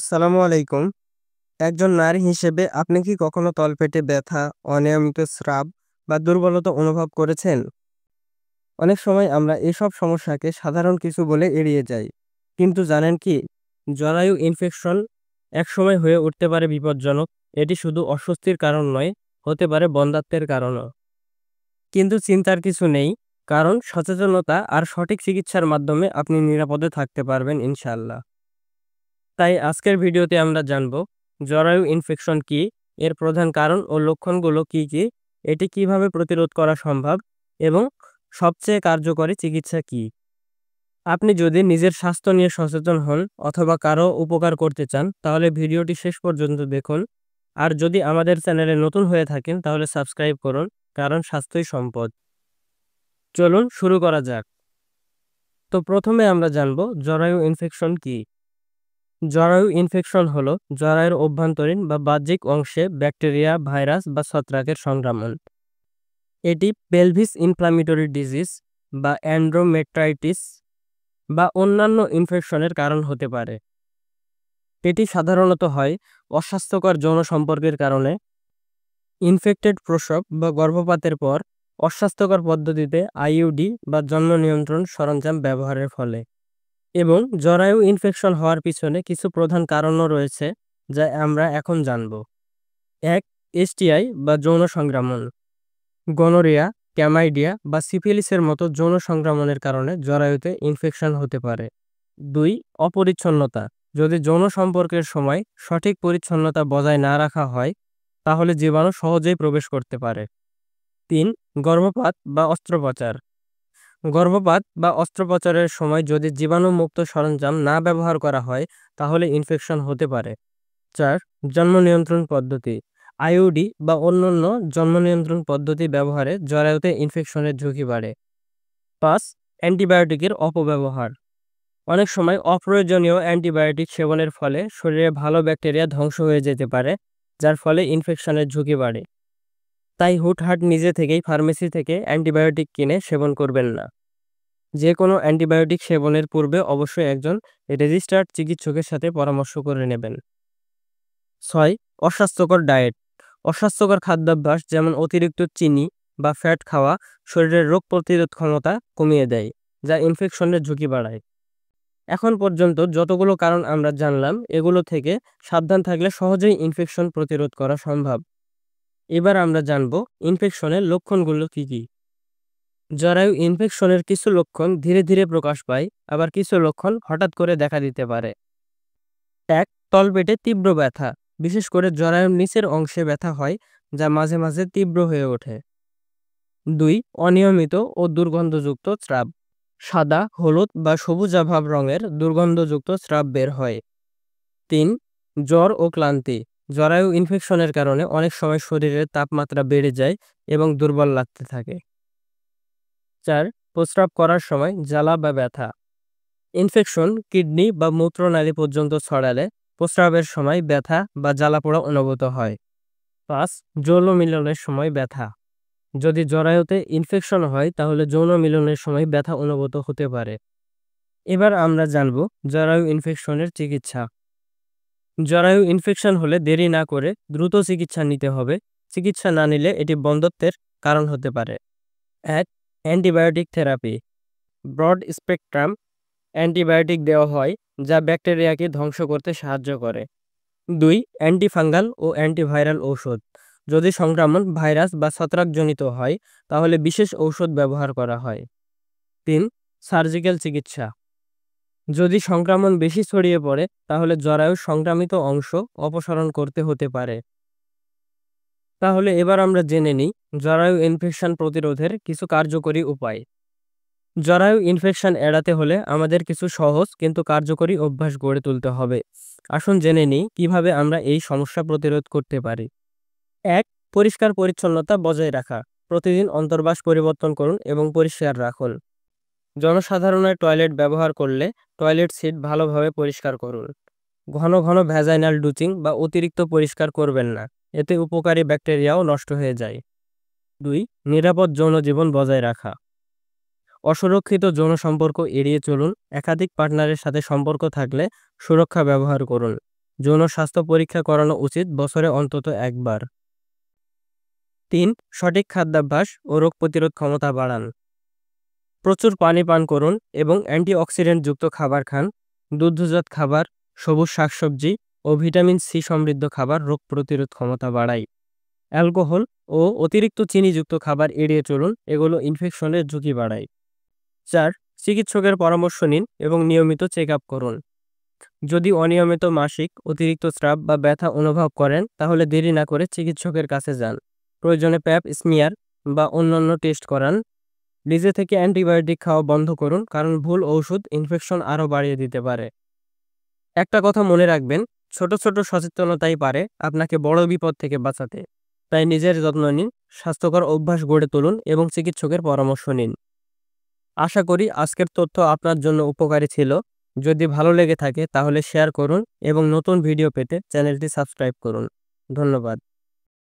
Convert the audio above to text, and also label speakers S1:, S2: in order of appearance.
S1: আসসালামু আলাইকুম। একজন নারী হিসেবে আপনি কি কখনো তলপেটে ব্যথা, অনিয়মিত স্রাব বা দুর্বলতা অনুভব করেছেন? অনেক সময় আমরা এসব সমস্যাকে সাধারণ কিছু বলে এড়িয়ে যাই। কিন্তু জানেন কি? জরায়ু ইনফেকশন একসময় হয়ে উঠতে পারে বিপজ্জনক। এটি শুধু অস্বস্তির কারণ নয়, হতে পারে বন্ধ্যাত্বের কারণও। কিন্তু চিন্তার কিছু নেই, কারণ সচেতনতা আর সঠিক চিকিৎসার মাধ্যমে আপনি নিরাপদে থাকতে পারবেন ইনশাআল্লাহ। তাই আজকের ভিডিওতে আমরা জানব জরায়ু ইনফেকশন কি, এর প্রধান কারণ ও লক্ষণগুলো কি কি, এটি কিভাবে প্রতিরোধ করা সম্ভব এবং সবচেয়ে কার্যকরী চিকিৎসা কি। আপনি যদি নিজের স্বাস্থ্য নিয়ে সচেতন হন অথবা কারো উপকার করতে চান তাহলে ভিডিওটি শেষ পর্যন্ত দেখুন। আর যদি আমাদের চ্যানেলে নতুন হয়ে থাকেন তাহলে সাবস্ক্রাইব করুন, কারণ স্বাস্থ্যই সম্পদ। চলুন শুরু করা যাক। তো প্রথমে আমরা জানব জরায়ু ইনফেকশন কি। জরায়ু ইনফেকশন হলো জরায়ুর অভ্যন্তরীণ বা বাহ্যিক অংশে ব্যাকটেরিয়া, ভাইরাস বা ছত্রাকের সংক্রমণ। এটি পেলভিস ইনফ্ল্যামেটরি ডিজিজ বা এন্ডোমেট্রাইটিস বা অন্যান্য ইনফেকশনের কারণ হতে পারে। এটি সাধারণত হয় অস্বাস্থ্যকর যৌন সম্পর্কের কারণে, ইনফেক্টেড প্রসব বা গর্ভপাতের পর, অস্বাস্থ্যকর পদ্ধতিতে আইইউডি বা জন্ম নিয়ন্ত্রণ সরঞ্জাম ব্যবহারের ফলে। এবং জরায়ু ইনফেকশন হওয়ার পিছনে কিছু প্রধান কারণও রয়েছে, যা আমরা এখন জানব। ১. এসটিআই বা যৌন সংক্রমণ। গনোরিয়া, ক্যামাইডিয়া বা সিফিলিসের মতো যৌন সংক্রমণের কারণে জরায়ুতে ইনফেকশন হতে পারে। ২. অপরিচ্ছন্নতা। যদি যৌন সম্পর্কের সময় সঠিক পরিচ্ছন্নতা বজায় না রাখা হয় তাহলে জীবাণু সহজেই প্রবেশ করতে পারে। ৩. গর্ভপাত বা অস্ত্রোপচার। গর্ভপাত বা অস্ত্রোপচারের সময় যদি জীবাণুমুক্ত সরঞ্জাম না ব্যবহার করা হয় তাহলে ইনফেকশন হতে পারে। ৪. জন্ম নিয়ন্ত্রণ পদ্ধতি। আইইউডি বা অন্যান্য জন্ম নিয়ন্ত্রণ পদ্ধতি ব্যবহারে জরায়ুতে ইনফেকশনের ঝুঁকি বাড়ে। ৫. অ্যান্টিবায়োটিকের অপব্যবহার। অনেক সময় অপ্রয়োজনীয় অ্যান্টিবায়োটিক সেবনের ফলে শরীরে ভালো ব্যাকটেরিয়া ধ্বংস হয়ে যেতে পারে, যার ফলে ইনফেকশনের ঝুঁকি বাড়ে। তাই হুটহাট নিজে থেকেই ফার্মেসি থেকে অ্যান্টিবায়োটিক কিনে সেবন করবেন না। যে কোনো অ্যান্টিবায়োটিক সেবনের পূর্বে অবশ্যই একজন রেজিস্টার্ড চিকিৎসকের সাথে পরামর্শ করে নেবেন। ৬. অস্বাস্থ্যকর ডায়েট। অস্বাস্থ্যকর খাদ্যাভ্যাস যেমন অতিরিক্ত চিনি বা ফ্যাট খাওয়া শরীরের রোগ প্রতিরোধ ক্ষমতা কমিয়ে দেয়, যা ইনফেকশনের ঝুঁকি বাড়ায়। এখন পর্যন্ত যতগুলো কারণ আমরা জানলাম, এগুলো থেকে সাবধান থাকলে সহজেই ইনফেকশন প্রতিরোধ করা সম্ভব। এবার আমরা জানব ইনফেকশনের লক্ষণগুলো কি কি। জরায়ু ইনফেকশনের কিছু লক্ষণ ধীরে ধীরে প্রকাশ পায়, আবার কিছু লক্ষণ হঠাৎ করে দেখা দিতে পারে। ১. তলপেটে তীব্র ব্যথা। বিশেষ করে জরায়ুর নিচের অংশে ব্যথা হয়, যা মাঝে মাঝে তীব্র হয়ে ওঠে। ২. অনিয়মিত ও দুর্গন্ধযুক্ত স্রাব। সাদা, হলুদ বা সবুজাভ রঙের দুর্গন্ধযুক্ত স্রাব বের হয়। ৩. জ্বর ও ক্লান্তি। জরায়ু ইনফেকশনের কারণে অনেক সময় শরীরের তাপমাত্রা বেড়ে যায় এবং দুর্বল লাগতে থাকে। ৪. প্রস্রাব করার সময় জ্বালা বা ব্যথা। ইনফেকশন কিডনি বা মূত্রনালী পর্যন্ত ছড়ালে প্রস্রাবের সময় ব্যথা বা জ্বালাপোড়া অনুভূত হয়। ৫. যৌন মিলনের সময় ব্যথা। যদি জরায়ুতে ইনফেকশন হয় তাহলে যৌন মিলনের সময় ব্যথা অনুভূত হতে পারে। এবার আমরা জানব জরায়ু ইনফেকশনের চিকিৎসা। জরায়ু ইনফেকশন হলে দেরি না করে দ্রুত চিকিৎসা নিতে হবে। চিকিৎসা না নিলে এটি বন্ধ্যাত্বের কারণ হতে পারে। ১. Antibiotic therapy. Broad spectrum antibiotic দেওয়া হয়, যা ব্যাকটেরিয়াকে ধ্বংস করতে সাহায্য করে। ২. অ্যান্টিফাঙ্গাল ও অ্যান্টিভাইরাল ঔষধ। যদি সংক্রমণ ভাইরাস বা ছত্রাকজনিত হয় তাহলে বিশেষ ঔষধ ব্যবহার করা হয়। ৩. সার্জিক্যাল চিকিৎসা। যদি সংক্রমণ বেশি ছড়িয়ে পড়ে তাহলে জরায়ুর সংক্রামিত অংশ অপসারণ করতে হতে পারে। তাহলে এবার আমরা জেনে নিই জরায়ু ইনফেকশন প্রতিরোধের কিছু কার্যকরী উপায়। জরায়ু ইনফেকশন এড়াতে হলে আমাদের কিছু সহজ কিন্তু কার্যকরী অভ্যাস গড়ে তুলতে হবে। আসুন জেনে নিই কিভাবে আমরা এই সমস্যা প্রতিরোধ করতে পারি। ১. পরিষ্কার পরিচ্ছন্নতা বজায় রাখা। প্রতিদিন অন্তর্বাস পরিবর্তন করুন এবং পরিষ্কার রাখুন। জনসাধারণের টয়লেট ব্যবহার করলে টয়লেট সিট ভালোভাবে পরিষ্কার করুন। ঘন ঘন ভ্যাজাইনাল ডুচিং বা অতিরিক্ত পরিষ্কার করবেন না, এতে উপকারী ব্যাকটেরিয়াও নষ্ট হয়ে যায়। ২. নিরাপদ যৌন জীবন বজায় রাখা। অসুরক্ষিত যৌন সম্পর্ক এড়িয়ে চলুন। একাধিক পার্টনারের সাথে সম্পর্ক থাকলে সুরক্ষা ব্যবহার করুন। যৌন স্বাস্থ্য পরীক্ষা করানো উচিত বছরে অন্তত একবার। ৩. সঠিক খাদ্যাভ্যাস ও রোগ প্রতিরোধ ক্ষমতা বাড়ান। প্রচুর পানি পান করুন এবং অ্যান্টিঅক্সিডেন্টযুক্ত খাবার খান। দুগ্ধজাত খাবার, সবুজ শাকসবজি ও ভিটামিন সি সমৃদ্ধ খাবার রোগ প্রতিরোধ ক্ষমতা বাড়ায়। অ্যালকোহল ও অতিরিক্ত চিনিযুক্ত খাবার এড়িয়ে চলুন, এগুলো ইনফেকশনের ঝুঁকি বাড়ায়। ৪. চিকিৎসকের পরামর্শ নিন এবং নিয়মিত চেক আপ করুন। যদি অনিয়মিত মাসিক, অতিরিক্ত স্রাব বা ব্যথা অনুভব করেন তাহলে দেরি না করে চিকিৎসকের কাছে যান। প্রয়োজনে প্যাপ স্মিয়ার বা অন্যান্য টেস্ট করান। নিজে থেকে অ্যান্টিবায়োটিক খাওয়া বন্ধ করুন, কারণ ভুল ঔষধ ইনফেকশন আরও বাড়িয়ে দিতে পারে। একটা কথা মনে রাখবেন, ছোট ছোট সচেতনতাই পারে আপনাকে বড় বিপদ থেকে বাঁচাতে। তাই নিজের যত্ন নিন, স্বাস্থ্যকর অভ্যাস গড়ে তুলুন এবং চিকিৎসকের পরামর্শ নিন। আশা করি আজকের তথ্য আপনার জন্য উপকারী ছিল। যদি ভালো লেগে থাকে তাহলে শেয়ার করুন এবং নতুন ভিডিও পেতে চ্যানেলটি সাবস্ক্রাইব করুন। ধন্যবাদ।